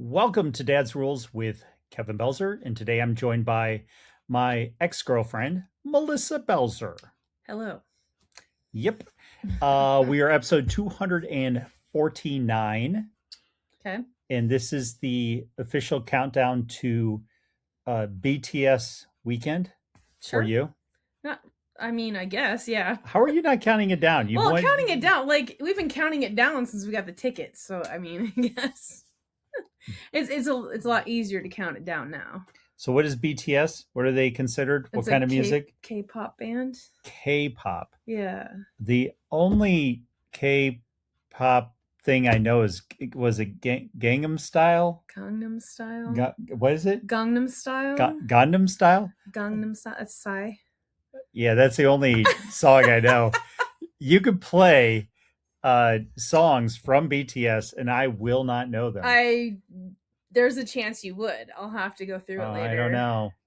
Welcome to Dad's Rules with Kevin Belzer, and today I'm joined by my ex-girlfriend, Melissa Belzer. Hello. Yep. We are episode 249. Okay. And this is the official countdown to BTS weekend Sure. for you. I guess, yeah. How are you not counting it down? Counting it down, we've been counting it down since we got the tickets. So I guess it's a lot easier to count it down now. So what is BTS? What are they considered? What kind of music? K-pop band. K-pop. Yeah. The only K-pop thing I know was it Gangnam Style? Gangnam Style. What is it? Gangnam Style. Gangnam Style? Gangnam Style. That's Psy. Yeah, that's the only song I know. You could play songs from BTS and I will not know them. There's a chance you would. I'll have to go through it later.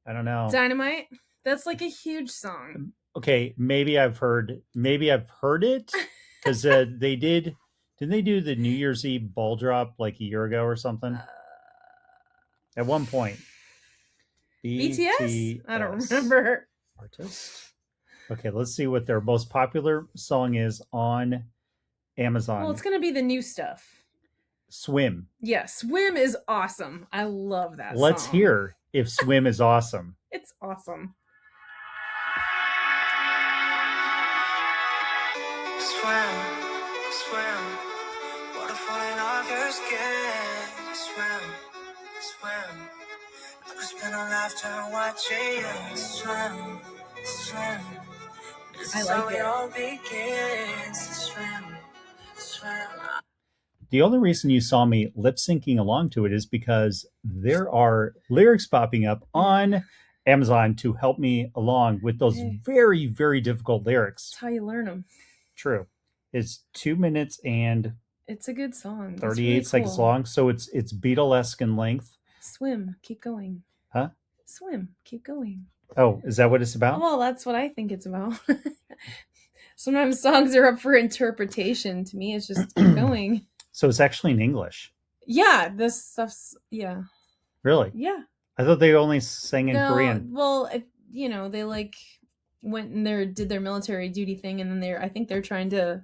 I don't know. Dynamite. That's like a huge song. Okay, maybe I've heard it because didn't they do the New Year's Eve ball drop like a year ago or something? At one point. BTS? I don't remember. Artist. Okay, let's see what their most popular song is on Amazon. Well, it's going to be the new stuff. Swim. Yeah, Swim is awesome. I love that Let's song. hear if Swim is awesome. It's awesome. Swim, swim, waterfalling off your skin. Swim, swim, I could spend a lifetime watching you. Swim, swim, this is how it all begins. Swim, swim. The only reason you saw me lip syncing along to it is because there are lyrics popping up on Amazon to help me along with those very, very difficult lyrics. That's how you learn them. True. It's 2 minutes and it's a good song. 38 really seconds long, so it's Beatlesque in length. Swim, keep going. Huh? Swim, keep going. Oh, is that what it's about? Well, that's what I think it's about. Sometimes songs are up for interpretation. To me, it's just keep going. So it's actually in English. Yeah, this stuff's Really? Yeah. I thought they only sang in Korean. Well, they went and did their military duty thing, and then I think they're trying to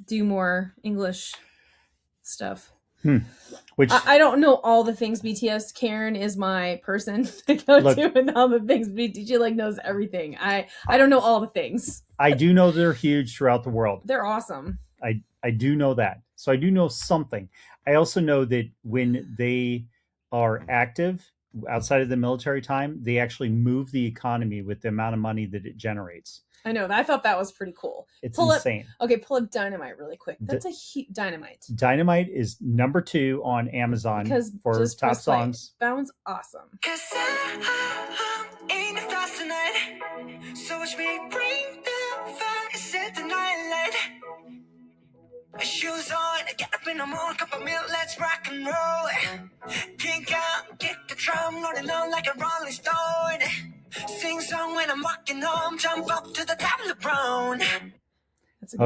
do more English stuff. Which I don't know all the things BTS. Karen is my person to go to, and all the things BTS knows everything. I don't know all the things. I do know they're huge throughout the world. They're awesome. I do know that. So I do know something. I also know that when they are active outside of the military time, they actually move the economy with the amount of money that it generates. I know. I thought that was pretty cool. It's insane. Pull up Dynamite really quick. That's Dynamite. Dynamite is number 2 on Amazon for top songs. That one's awesome. In the stars tonight, so watch me bring the fire, set the night light. Shoes on, get up in the morning, cup of milk, let's rock and roll. Kink out, kick the drum, rolling on like a rolling stone. Sing song when I'm walking home, jump up to the top of the brown. It's a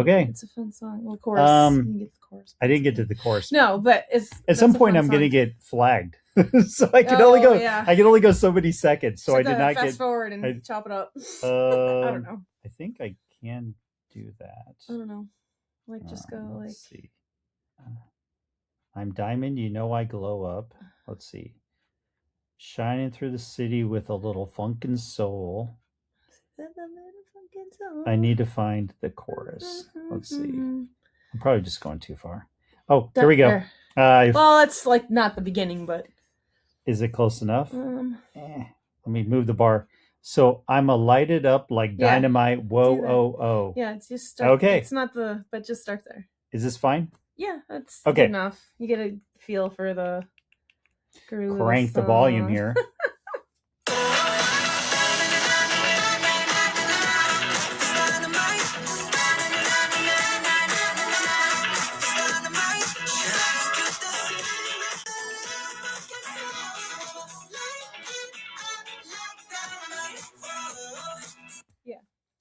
fun song. Well, chorus. You can get the chorus. I didn't get to the chorus. No, but at some point I'm going to get flagged, so I can only go. Yeah. I can only go so many seconds. So I did not fast forward and chop it up. I don't know. I think I can do that. I don't know. Just go Let's see. I'm diamond, you know I glow up. Let's see. Shining through the city with a little funkin' soul. I need to find the chorus. Let's see. I'm probably just going too far. Oh, here we go. Well, it's not the beginning, but is it close enough? Let me move the bar. So I'm a lighted up like dynamite. Whoa, oh, oh. Yeah, it's just start. Okay. It's not but just start there. Is this fine? Yeah, that's good enough. You get a feel for the groove. Crank the volume here.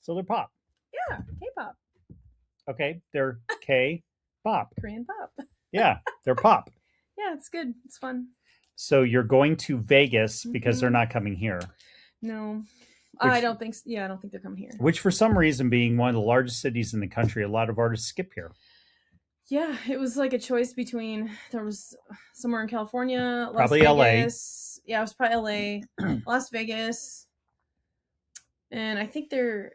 So they're pop. Yeah, K-pop. Okay, they're K-pop. Korean pop. Yeah, they're pop. Yeah, it's good. It's fun. So you're going to Vegas because they're Mhm. not coming here. No, Which- I don't think. Yeah, I don't think they're coming here. Which, for some reason, being one of the largest cities in the country, a lot of artists skip here. Yeah, it was like a choice between there was somewhere in California, Probably Las LA. Vegas. Yeah, it was probably LA, Las Vegas, and I think they're.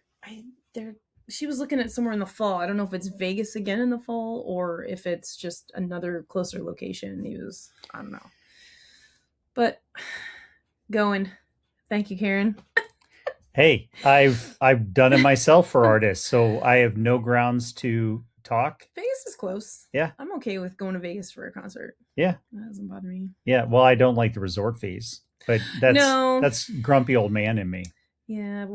She was looking at somewhere in the fall. I don't know if it's Vegas again in the fall or if it's just another closer location. I don't know. But going. Thank you, Karen. Hey, I've done it myself for artists, so I have no grounds to talk. Vegas is close. Yeah. I'm okay with going to Vegas for a concert. Yeah. That doesn't bother me. Yeah, well, I don't like the resort fees, but that's grumpy old man in me. Yeah,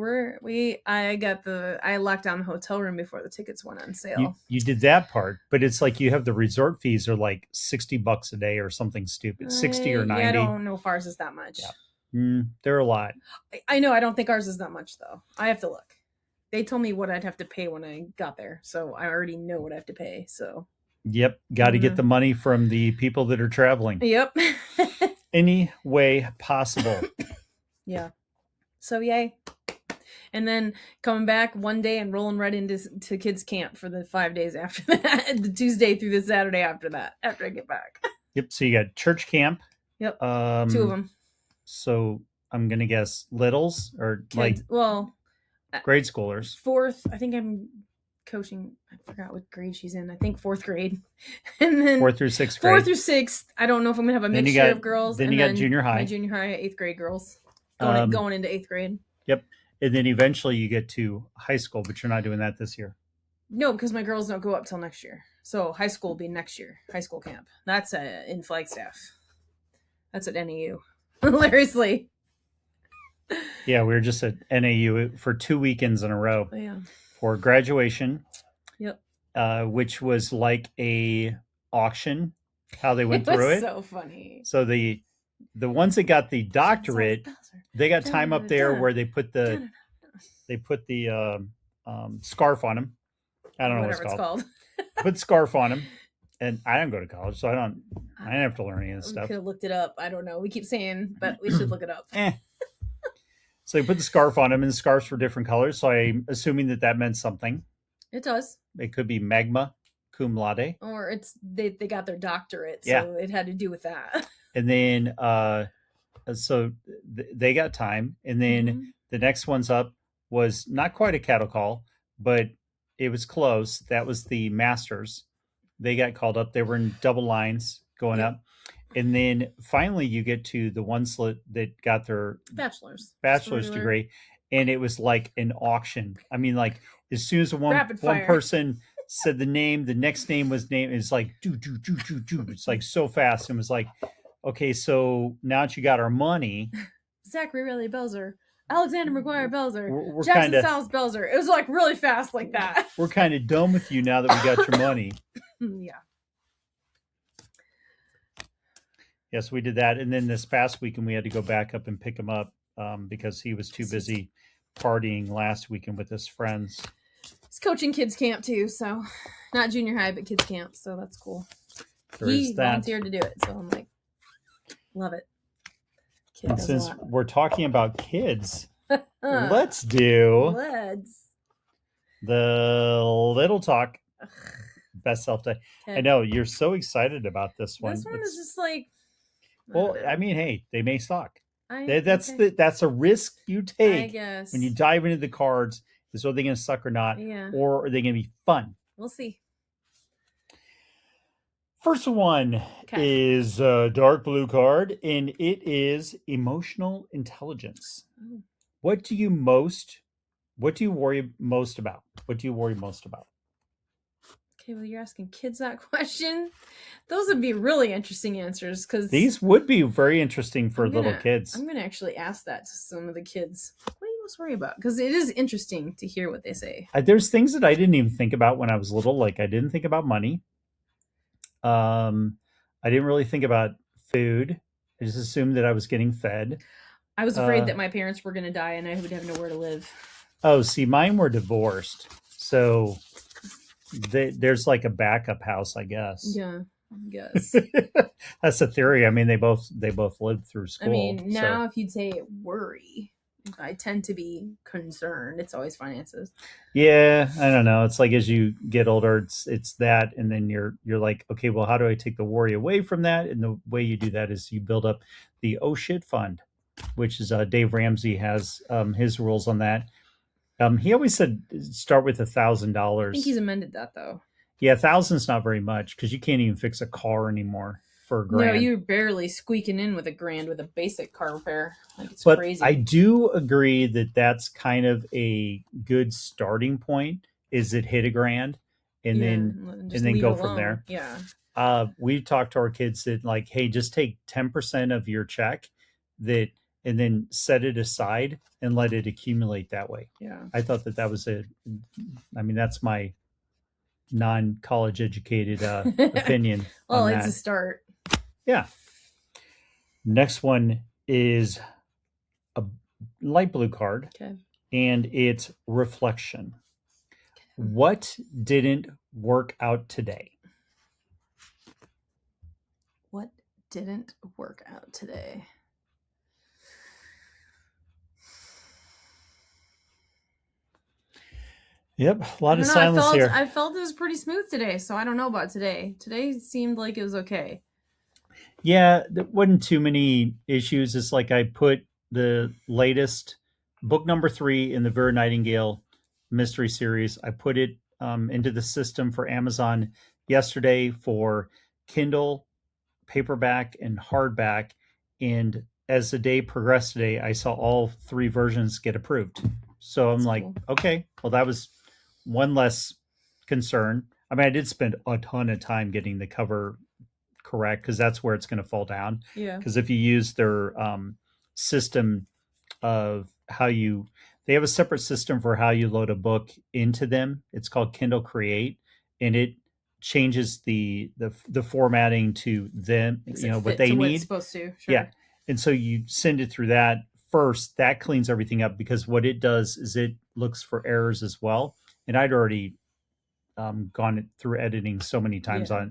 I locked down the hotel room before the tickets went on sale. You did that part, but it's like you have the resort fees are like $60 a day or something stupid, 60 or 90. Yeah, I don't know if ours is that much. Yeah. They're a lot. I know. I don't think ours is that much though. I have to look. They told me what I'd have to pay when I got there, so I already know what I have to pay. So. Yep, got to get the money from the people that are traveling. Yep. Any way possible. Yeah. So yay. And then coming back one day and rolling right into kids camp for the 5 days after that, the Tuesday through the Saturday after that, after I get back. Yep. So you got church camp. Yep. 2 of them. So I'm gonna guess littles or Kids, grade schoolers. 4th. I think I'm coaching. I forgot what grade she's in. I think 4th grade. And then 4th through 6th grade. 4th through 6th. I don't know if I'm gonna have a mixture of girls. Then you got junior high. My junior high, 8th grade girls going into 8th grade. Yep. And then eventually you get to high school, but you're not doing that this year. No, because my girls don't go up till next year. So high school will be next year. High school camp. That's in Flagstaff. That's at NAU. Hilariously. Yeah, we were just at NAU for 2 weekends in a row. Oh, yeah. For graduation. Yep. Which was like a auction. How they went through it. So funny. So the ones that got the doctorate, they got time up there where they put the scarf on them. I don't know what it's called. Put scarf on them, and I didn't go to college, so I didn't have to learn any of this stuff. We could have looked it up. I don't know. We keep saying, but we should look it up. So they put the scarf on them, and the scarves were different colors. So I'm assuming that meant something. It does. It could be magma cum laude, or they got their doctorate, so yeah. It had to do with that. And then so they got time, and then the next one's up was not quite a cattle call, but it was close. That was the masters. They got called up. They were in double lines going up. And then finally you get to the ones that got their bachelor's degree. And it was like an auction. I mean, like as soon as one person said the name, the next name was named. It's like, do. It's like so fast. And it was like, okay, so now that you got our money. Zachary Riley Belzer. Alexander McGuire Belzer. We're Jackson South Belzer. It was like really fast like that. We're kind of done with you now that we got your money. Yeah. Yes, we did that. And then this past weekend, we had to go back up and pick him up because he was too busy partying last weekend with his friends. He's coaching kids camp too. So not junior high, but kids camp. So that's cool. He volunteered to do it. So I'm like, love it. And since we're talking about kids, let's do the little talk. Best self day. I know you're so excited about this one. This one is just like, well, I mean, hey, they may suck. That's a risk you take. I guess. When you dive into the cards. Is are they going to suck or not? Yeah. Or are they going to be fun? We'll see. First one is a dark blue card, and it is emotional intelligence. Oh. What do you worry most about? What do you worry most about? Okay, well, you're asking kids that question. Those would be really interesting answers because these would be very interesting for little kids. I'm going to actually ask that to some of the kids. What do you most worry about? Because it is interesting to hear what they say. There's things that I didn't even think about when I was little. Like I didn't think about money. I didn't really think about food. I just assumed that I was getting fed. I was afraid that my parents were going to die and I would have nowhere to live. Oh, see, mine were divorced. So there's like a backup house, I guess. Yeah. I guess. That's the theory. I mean, they both lived through school. I mean, now so. if you'd say worry, I tend to be concerned. It's always finances. Yeah, I don't know. It's like as you get older, it's that, and then you're like, okay, well, how do I take the worry away from that? And the way you do that is you build up the oh shit fund, which is Dave Ramsey has his rules on that. He always said start with $1,000. I think he's amended that though. Yeah, 1,000's not very much because you can't even fix a car anymore for a grand. No, you're barely squeaking in with a grand with a basic car repair. Like it's But crazy. I do agree that that's kind of a good starting point. Is it hit a grand, and then go from there. Yeah. We talked to our kids that like, hey, just take 10% of your check, that, and then set it aside and let it accumulate that way. Yeah. I thought that was I mean, that's my non-college educated opinion. Well, on it's that. a start. Yeah. Next one is a light blue card. Okay. And it's reflection. What didn't work out today? What didn't work out today? Yep, a lot of silence here. I felt it was pretty smooth today, so I don't know about today. Today seemed like it was okay. Yeah, there wasn't too many issues. It's like I put the latest book number 3 in the Vera Nightingale mystery series. I put it into the system for Amazon yesterday for Kindle, paperback, and hardback. And as the day progressed today, I saw all 3 versions get approved. So I'm like, cool. Okay, well, that was one less concern. I mean, I did spend a ton of time getting the cover correct because that's where it's going to fall down. Yeah. Because if you use their system of how they have a separate system for how you load a book into them. It's called Kindle Create, and it changes the formatting to them, what they need. What it's supposed to. Sure. Yeah, and so you send it through that first. That cleans everything up because what it does is it looks for errors as well. And I'd already gone through editing so many times on it.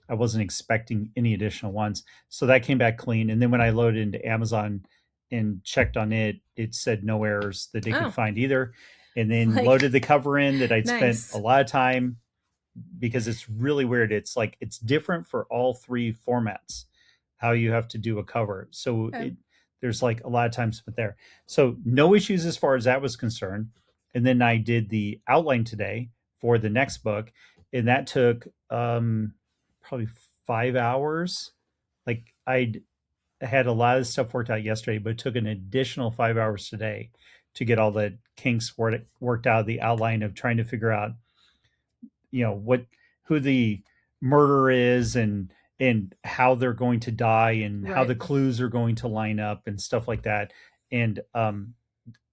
I wasn't expecting any additional ones. So that came back clean. And then when I loaded into Amazon and checked on it, it said no errors that they could find either. And then loaded the cover in that I'd spent a lot of time, because it's really weird. It's like, it's different for all 3 formats, how you have to do a cover. So there's like a lot of time spent there. So no issues as far as that was concerned. And then I did the outline today for the next book, and that took probably 5 hours. Like I had a lot of stuff worked out yesterday, but it took an additional 5 hours today to get all the kinks worked out, the outline of trying to figure out, who the murderer is and how they're going to die and how the clues are going to line up and stuff like that. And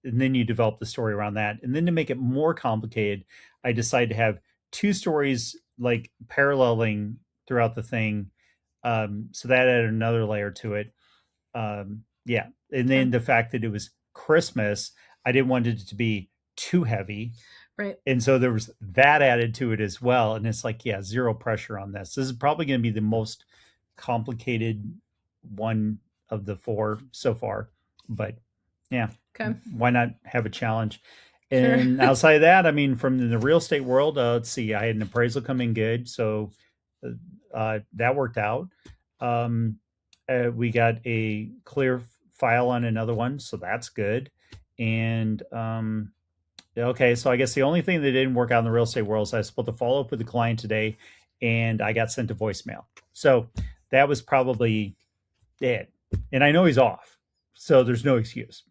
then you develop the story around that. And then to make it more complicated, I decided to have 2 stories like paralleling throughout the thing. So that added another layer to it. Yeah. And then the fact that it was Christmas, I didn't want it to be too heavy. Right. And so there was that added to it as well. And it's like, yeah, zero pressure on this. This is probably going to be the most complicated one of the 4 so far. But yeah. Okay. Why not have a challenge? And outside of that, I mean, from the real estate world, let's see, I had an appraisal come in good. So that worked out. We got a clear file on another one. So that's good. And okay, so I guess the only thing that didn't work out in the real estate world is I was supposed to follow up with the client today, and I got sent to voicemail. So that was probably it. And I know he's off, so there's no excuse.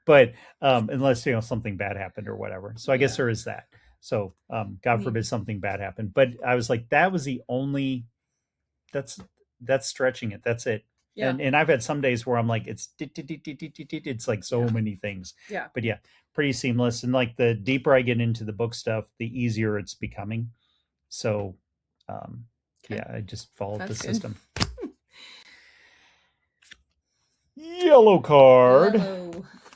But unless something bad happened or whatever. So I guess there is that. So God forbid something bad happened. But I was like, that was the only. That's stretching it. That's it. Yeah. And I've had some days where I'm like, it's like so many things. Yeah. But yeah, pretty seamless. And like the deeper I get into the book stuff, the easier it's becoming. So yeah, I just followed the system. Yellow card.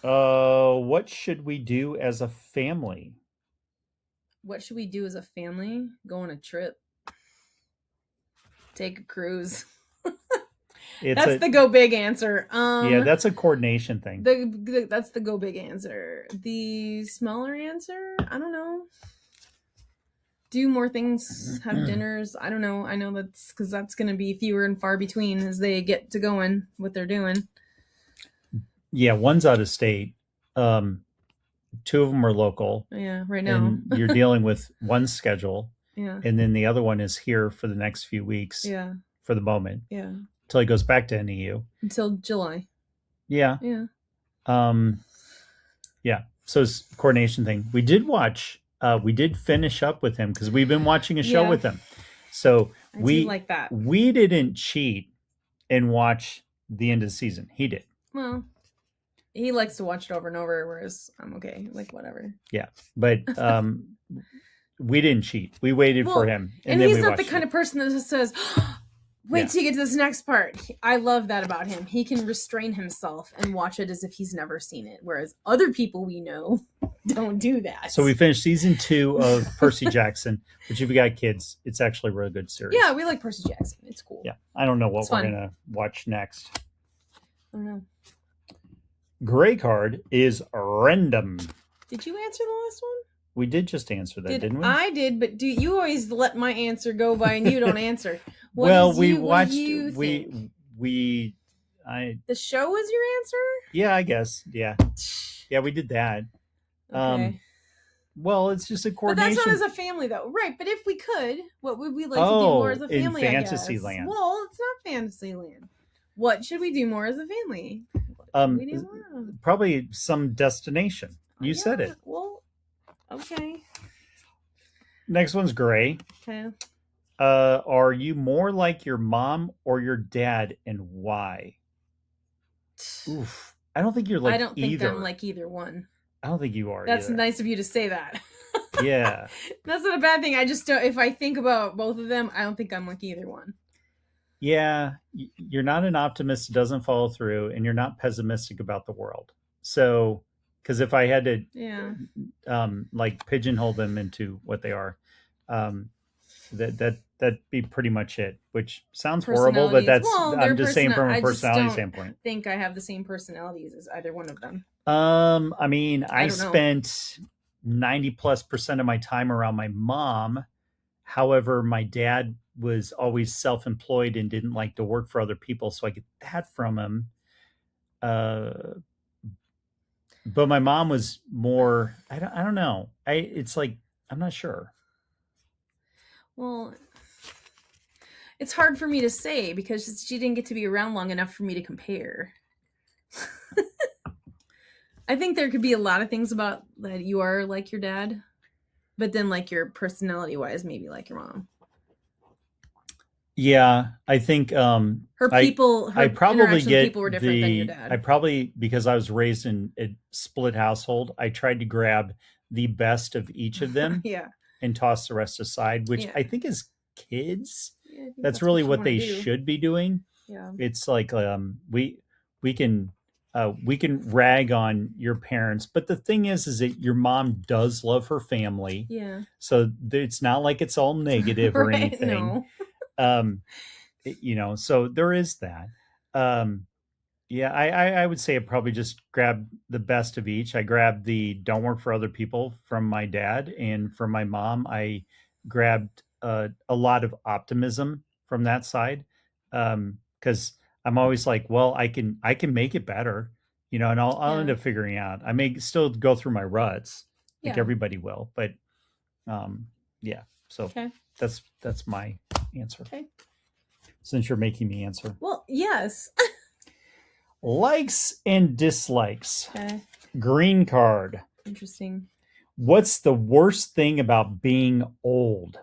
What should we do as a family? What should we do as a family? Go on a trip. Take a cruise. It's That's the go big answer. yeah, that's a coordination thing. That's the go big answer. The smaller answer, I don't know. Do more things, have dinners. I don't know. I know that's because that's going to be fewer and far between as they get to going what they're doing. Yeah, one's out of state. Two of them are local. Yeah, right now. And you're dealing with one schedule. Yeah. And then the other one is here for the next few weeks. Yeah. For the moment. Yeah. Until he goes back to NEU. Until July. Yeah. Yeah. Yeah. So it's a coordination thing. We did finish up with him because we've been watching a show with him. So we like that. We didn't cheat and watch the end of the season. He did. Well, he likes to watch it over and over, whereas I'm okay. Like, whatever. Yeah. But we didn't cheat. We waited for him. And then he's not the kind of person that just says, wait till you get to this next part. I love that about him. He can restrain himself and watch it as if he's never seen it. Whereas other people we know don't do that. So we finished season 2 of Percy Jackson, which if you got kids, it's actually a really good series. Yeah, we like Percy Jackson. It's cool. Yeah. I don't know what we're going to watch next. I don't know. Gray card is random. Did you answer the last one? We did just answer that, didn't we? I did, but you always let my answer go by and you don't answer. We watched the show was your answer? Yeah, I guess. Yeah. Yeah, we did that. Okay. Well, it's just a coordination. But that's not as a family though. Right, but if we could, what would we like to do more as a family? In Fantasyland. Well, it's not Fantasyland. What should we do more as a family? Probably some destination. You said it. Well, okay. Next one's gray. Okay. Are you more like your mom or your dad, and why? Oof. I don't think you're like either. I don't think I'm like either one. I don't think you are. That's nice of you to say that. Yeah. That's not a bad thing. I just don't, if I think about both of them, I don't think I'm like either one. Yeah, you're not an optimist who doesn't follow through, and you're not pessimistic about the world. So, because if I had to, like pigeonhole them into what they are, that'd be pretty much it. Which sounds horrible, but I'm just saying from a personality standpoint. I think I have the same personalities as either one of them. I mean, I spent 90+% of my time around my mom. However, my dad was always self-employed and didn't like to work for other people, so I get that from him. But my mom was more, I don't know. It's like, I'm not sure. Well, it's hard for me to say because she didn't get to be around long enough for me to compare. I think there could be a lot of things about that you are like your dad, but then like your personality wise, maybe like your mom. Yeah, I think her probably get people were different than your dad. I probably, because I was raised in a split household, I tried to grab the best of each of them and toss the rest aside, which I think as kids, that's really what they should be doing. Yeah. It's like we can rag on your parents, but the thing is that your mom does love her family. Yeah. So it's not like it's all negative or anything. No. So there is that. I would say I probably just grabbed the best of each. I grabbed the don't work for other people from my dad, and from my mom, I grabbed a lot of optimism from that side. Because I'm always like, well, I can make it better, and I'll end up figuring out. I may still go through my ruts, like everybody will, but So that's my answer. Okay. Since you're making me answer. Well, yes. Likes and dislikes. Okay. Green card. Interesting. What's the worst thing about being old?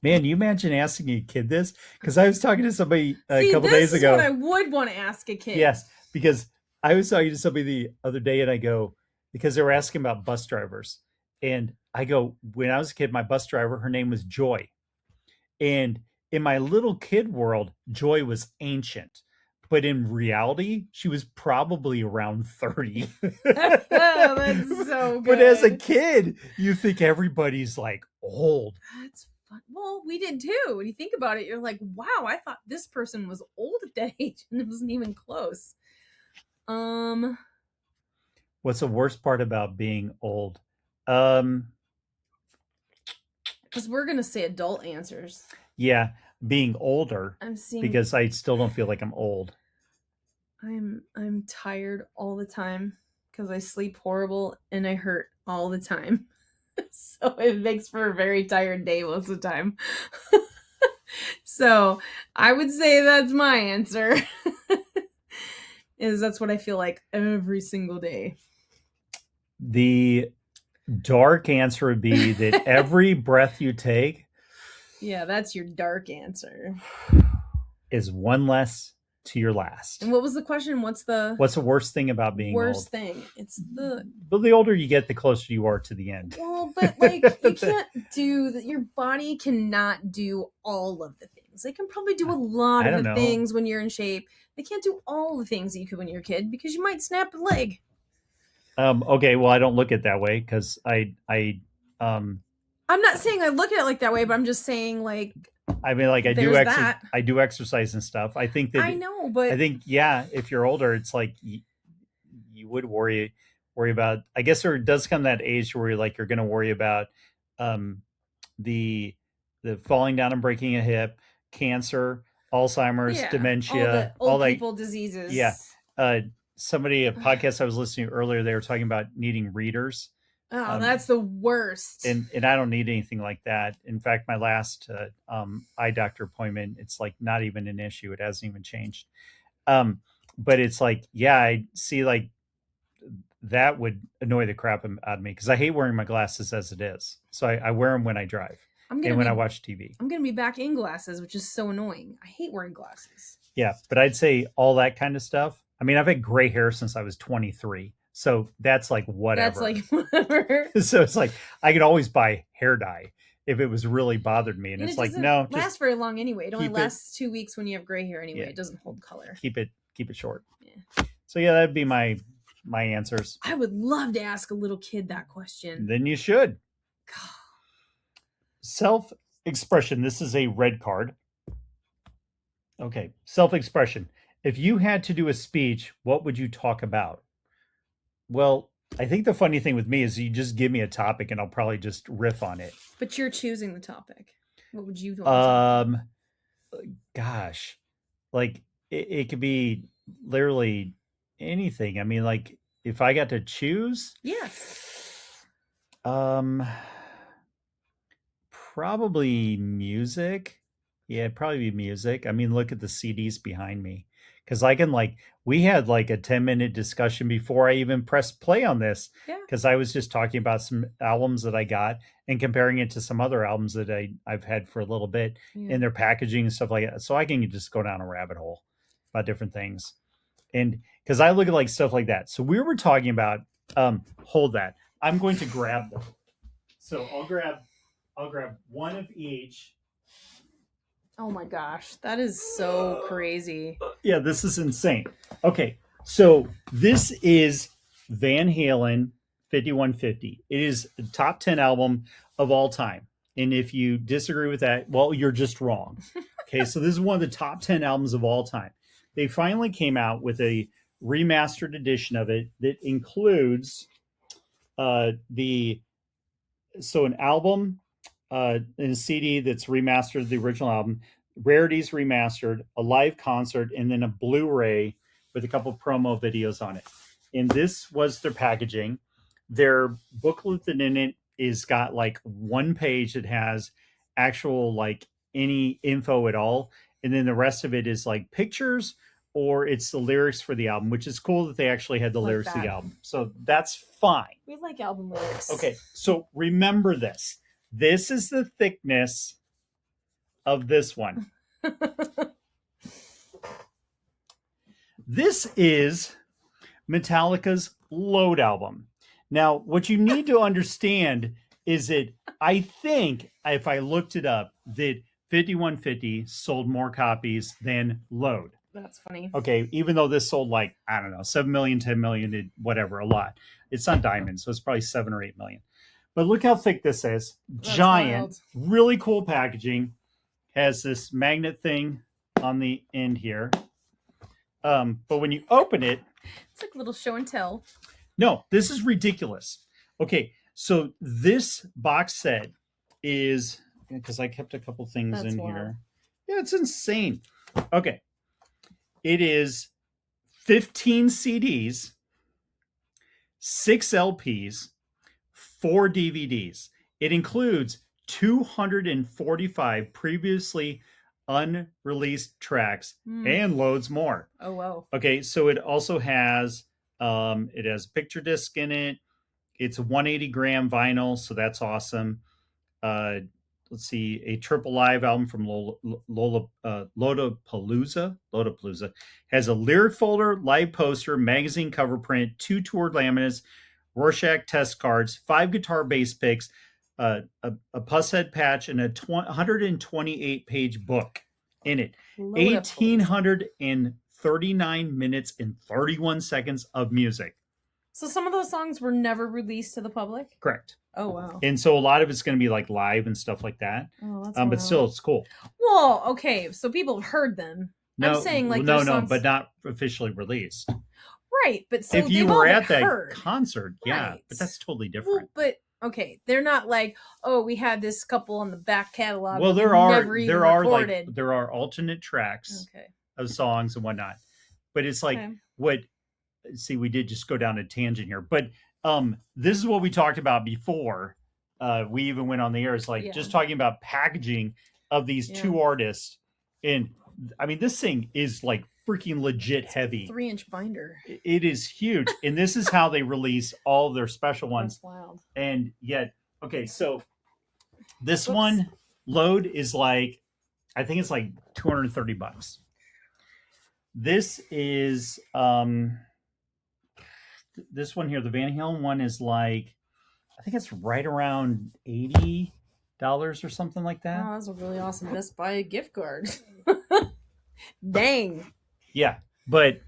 Man, you imagine asking a kid this? Because I was talking to somebody a couple days ago. This is what I would want to ask a kid. Yes, because I was talking to somebody the other day, and I go, because they were asking about bus drivers. And I go, when I was a kid, my bus driver, her name was Joy. And in my little kid world, Joy was ancient. But in reality, she was probably around 30. That's so good. But as a kid, you think everybody's like old. That's fun. Well, we did too. When you think about it, you're like, wow, I thought this person was old at that age, and it wasn't even close. What's the worst part about being old? Because we're gonna say adult answers. Yeah, being older, I'm seeing because I still don't feel like I'm old. I'm tired all the time because I sleep horrible and I hurt all the time. So it makes for a very tired day most of the time. So I would say that's my answer. Is that's what I feel like every single day. The dark answer would be that every breath you take Yeah, that's your dark answer. is one less to your last. And what was the question? What's the worst thing about being worst old? thing? It's the But the older you get, the closer you are to the end. well, but like you can't do that. Your body cannot do all of the things. They can probably do a lot I of don't the know. things when you're in shape. They can't do all the things that you could when you're a kid because you might snap a leg. Okay, well, I don't look at it that way because I'm not saying I look at it like that way, but I'm just saying like I mean, like I There's that. do exercise and stuff. I think that I know, but I think if you're older, it's like you would worry about. I guess there does come that age where you're going to worry about the falling down and breaking a hip, cancer, Alzheimer's, yeah, dementia, all the old that. people diseases. Yeah. A podcast I was listening to earlier, they were talking about needing readers. Oh, that's the worst. And I don't need anything like that. In fact, my last eye doctor appointment, it's like not even an issue. It hasn't even changed. But it's like, I see like that would annoy the crap out of me because I hate wearing my glasses as it is. So I wear them when I drive and when I watch TV. I'm going to be back in glasses, which is so annoying. I hate wearing glasses. Yeah, but I'd say all that kind of stuff. I mean, I've had gray hair since I was 23. So that's like whatever. That's like whatever. So it's like I could always buy hair dye if it was really bothered me. And it's it like, no, lasts very long anyway. It only lasts 2 weeks when you have gray hair anyway. Yeah. It doesn't hold color. Keep it short. Yeah. So yeah, that'd be my answers. I would love to ask a little kid that question. Then you should. Self-expression. This is a red card. Okay, self-expression. If you had to do a speech, what would you talk about? Well, I think the funny thing with me is you just give me a topic and I'll probably just riff on it. But you're choosing the topic. What would you want? Gosh, like it could be literally anything. I mean, like if I got to choose, yeah. Probably music. Yeah, it'd probably be music. I mean, look at the CDs behind me. Because I can we had like a 10-minute discussion before I even pressed play on this. Yeah. Because I was just talking about some albums that I got and comparing it to some other albums that I've had for a little bit in their packaging and stuff like that. So I can just go down a rabbit hole about different things. And because I look at like stuff like that. So we were talking about, hold that. I'm going to grab them. So I'll grab one of each. Oh my gosh, that is so crazy. Yeah, this is insane. Okay, so this is Van Halen 5150. It is the top 10 album of all time. And if you disagree with that, well, you're just wrong. Okay, so this is one of the top 10 albums of all time. They finally came out with a remastered edition of it that includes an album, and a CD that's remastered, the original album, rarities remastered, a live concert, and then a Blu-ray with a couple of promo videos on it. And this was their packaging. Their booklet in it is got like one page that has actual like any info at all, and then the rest of it is like pictures or it's the lyrics for the album, which is cool that they actually had the lyrics of the album. So that's fine. We like album lyrics. Okay, so remember this. This is the thickness of this one. This is Metallica's Load album. Now, what you need to understand is that I think, if I looked it up, that 5150 sold more copies than Load. That's funny. Okay, even though this sold like, I don't know, 7 million, 10 million, whatever, a lot. It's not diamond, so it's probably 7 or 8 million. But look how thick this is. That's Giant, wild. really cool packaging. Has this magnet thing on the end here. But when you open it, It's like a little show and tell. no, this is ridiculous. Okay, so this box set is, because I kept a couple things That's in wild. here. Yeah, it's insane. Okay, it is 15 CDs, 6 LPs, 4 DVDs. It includes 245 previously unreleased tracks and loads more. Oh wow. Okay, so it also has a picture disc in it. It's 180 gram vinyl, so that's awesome. Let's see, a triple live album from Lollapalooza has a lyric folder, live poster, magazine cover print, 2 toured laminates, Rorschach test cards, 5 guitar bass picks, a pushead patch, and a 128-page book in it. 1,839 minutes and 31 seconds of music. So some of those songs were never released to the public? Correct. Oh wow. And so a lot of it's going to be like live and stuff like that. Oh, that's But wild. still, it's cool. Well, okay, so people have heard them. I'm saying like no, their songs... but not officially released. Right, but so if you they've all were been at that heard. concert, yeah, Right. but that's totally Well, different. but okay, they're not like, oh, we had this couple on the back catalog. Well, but there we are never even recorded. there are alternate tracks Okay. of songs and whatnot, but it's like Okay. see, we did just go down a tangent here, but this is what we talked about before we even went on the air. It's like just talking about packaging of these two artists, and I mean this thing is like freaking legit heavy. 3-inch binder. It is huge, and this is how they release all of their special ones. That's wild. And yet, okay, so this one load is like, I think it's like $230. This is this one here, the Van Halen one is like, I think it's right around $80 or something like that. Oh, that's a really awesome Best Buy gift card. Dang. Yeah, but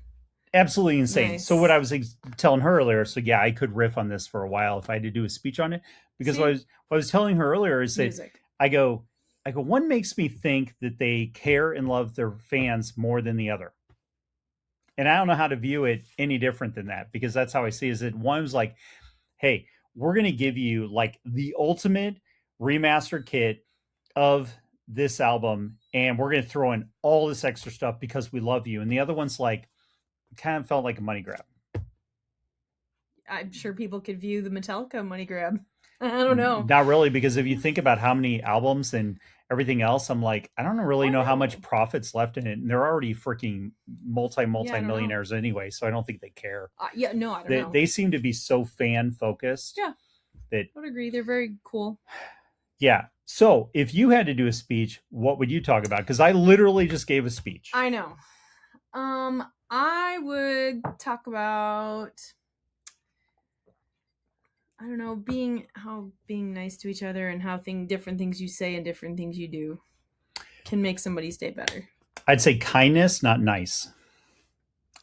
absolutely insane. Nice. So what I was telling her earlier, so yeah, I could riff on this for a while if I had to do a speech on it, because what I was telling her earlier is that Music. I go, one makes me think that they care and love their fans more than the other. And I don't know how to view it any different than that, because that's how I see it. Is that one was like, hey, we're going to give you like the ultimate remastered kit of this album, and we're going to throw in all this extra stuff because we love you. And the other one's like, kind of felt like a money grab. I'm sure people could view the Metallica money grab. I don't know. Not really, because if you think about how many albums and everything else, I'm like, I don't really know how much profit's left in it. And they're already freaking multi-millionaires anyway. So I don't think they care. I don't know. They seem to be so fan focused. Yeah. That I would agree. They're very cool. Yeah. So if you had to do a speech, what would you talk about? Because I literally just gave a speech. I know. I would talk about, I don't know, being nice to each other, and how different things you say and different things you do can make somebody's day better. I'd say kindness, not nice.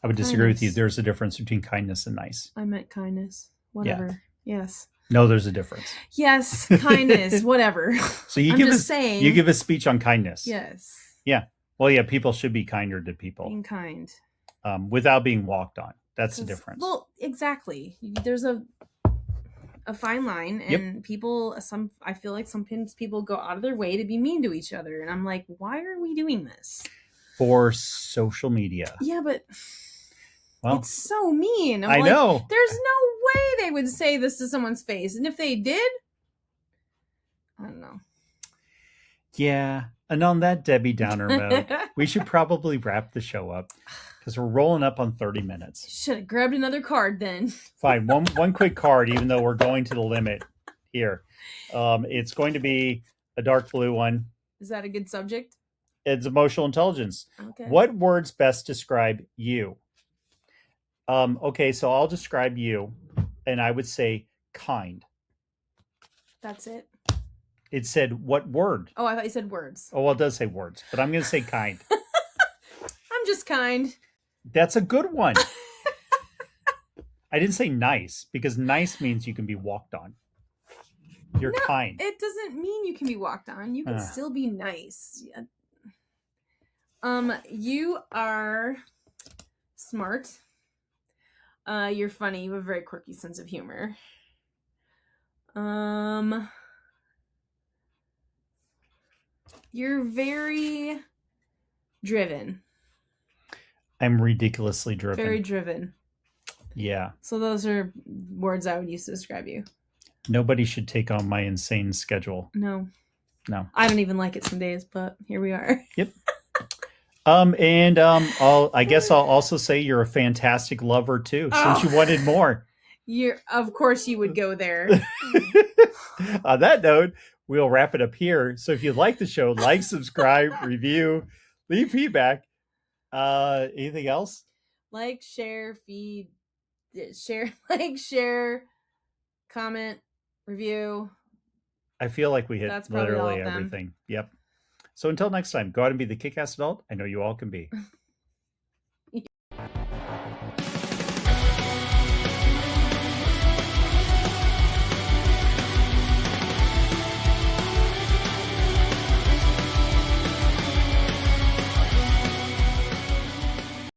I would disagree with you. There's a difference between kindness and nice. I meant kindness. Whatever. Yeah. Yes. No, there's a difference. Yes, kindness, whatever. So you give a speech on kindness. Yes. Yeah. Well, yeah, people should be kinder to people. Being kind. Without being walked on. That's the difference. Well, exactly. There's a fine line, and I feel like sometimes people go out of their way to be mean to each other, and I'm like, why are we doing this? For social media. Yeah, but well, it's so mean. I know. There's no way they would say this to someone's face, and if they did, I don't know. Yeah. And on that Debbie Downer note, we should probably wrap the show up, because we're rolling up on 30 minutes. Should have grabbed another card then. Fine. One quick card, even though we're going to the limit here. It's going to be a dark blue one. Is that a good subject? It's emotional intelligence. Okay. What words best describe you? Okay, so I'll describe you, and I would say kind. That's it? It said what word? Oh, I thought you said words. Oh, well, it does say words, but I'm going to say kind. I'm just kind. That's a good one. I didn't say nice, because nice means you can be walked on. You're No, kind. It doesn't mean you can be walked on. You can still be nice. You are smart. You're funny. You have a very quirky sense of humor. You're very driven. I'm ridiculously driven. Very driven. Yeah. So those are words I would use to describe you. Nobody should take on my insane schedule. No. No. I don't even like it some days, but here we are. Yep. I guess I'll also say you're a fantastic lover too, since you wanted more. Of course you would go there. On that note, we'll wrap it up here. So if you like the show, like, subscribe, review, leave feedback. Anything else? Like, share, comment, review. I feel like we hit That's probably literally all of them. everything. Yep. So until next time, go out and be the kick-ass adult I know you all can be.